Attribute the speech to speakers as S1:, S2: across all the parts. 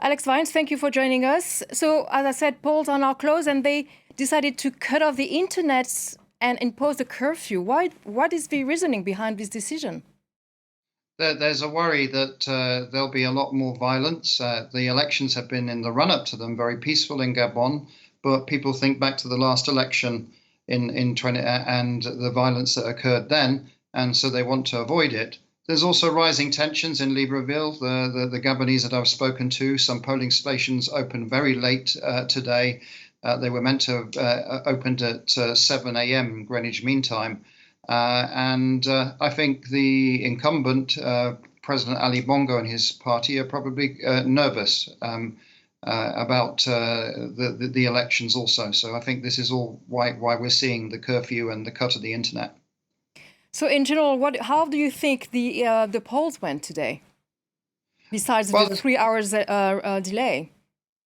S1: Alex Vines, thank you for joining us. So, as I said, polls are now closed and they decided to cut off the internet and impose a curfew. Why? What is the reasoning behind this decision?
S2: There's a worry that there'll be a lot more violence. The elections have been, in the run-up to them, very peaceful in Gabon, but people think back to the last election in 20 and the violence that occurred then, and so they want to avoid it. There's also rising tensions in Libreville. The Gabonese that I've spoken to, some polling stations opened very late today. They were meant to have opened at 7 a.m. Greenwich Mean Time. And I think the incumbent, President Ali Bongo and his party, are probably nervous about the elections also. So I think this is all why we're seeing the curfew and the cut of the internet.
S1: So, in general, how do you think the polls went today? Besides the 3 hours delay.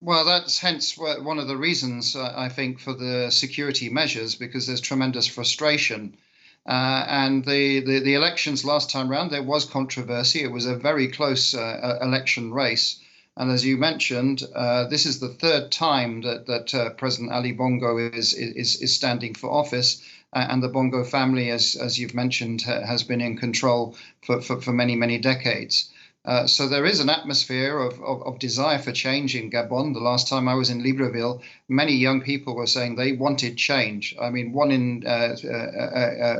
S2: Well, that's hence one of the reasons I think for the security measures, because there's tremendous frustration. And the elections last time round, there was controversy. It was a very close election race. And as you mentioned, this is the third time that President Ali Bongo is standing for office. And the Bongo family, as you've mentioned, has been in control for many, many decades. So there is an atmosphere of desire for change in Gabon. The last time I was in Libreville, many young people were saying they wanted change. I mean, 1 in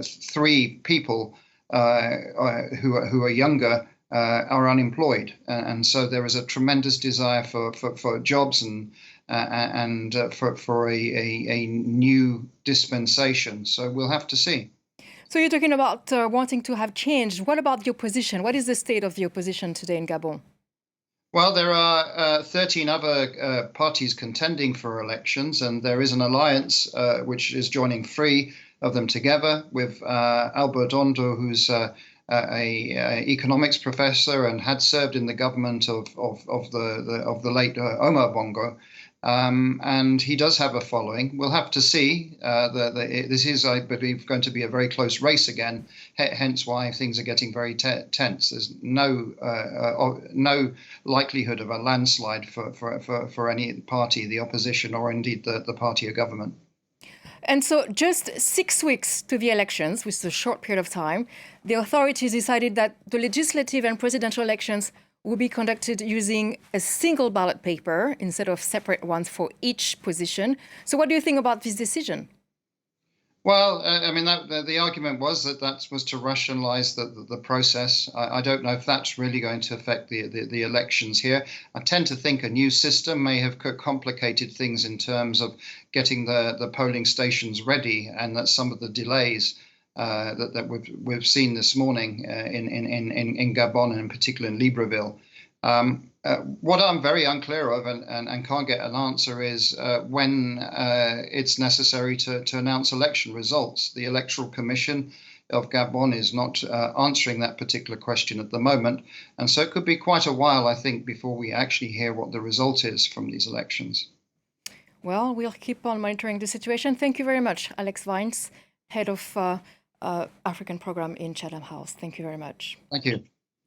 S2: 3 people who are younger are unemployed, and so there is a tremendous desire for jobs and for a new dispensation. So we'll have to see.
S1: So you're talking about wanting to have change. What about the opposition? What is the state of the opposition today in Gabon?
S2: Well, there are 13 other parties contending for elections, and there is an alliance which is joining 3 of them together with Albert Ondo, who's a economics professor and had served in the government of the late Omar Bongo. And he does have a following. We'll have to see. This is, I believe, going to be a very close race again, hence why things are getting very tense. There's no likelihood of a landslide for any party, the opposition, or indeed the party or government.
S1: And so just 6 weeks to the elections, which is a short period of time, the authorities decided that the legislative and presidential elections will be conducted using a single ballot paper instead of separate ones for each position. So what do you think about this decision?
S2: Well, I mean, the argument was that was to rationalize the process. I don't know if that's really going to affect the elections here. I tend to think a new system may have complicated things in terms of getting the polling stations ready, and that some of the delays that we've seen this morning in Gabon and in particular in Libreville. What I'm very unclear of and can't get an answer is when it's necessary to announce election results. The Electoral Commission of Gabon is not answering that particular question at the moment. And so it could be quite a while, I think, before we actually hear what the result is from these elections.
S1: Well, we'll keep on monitoring the situation. Thank you very much, Alex Vines, head of African program in Chatham House. Thank you very much.
S2: Thank you.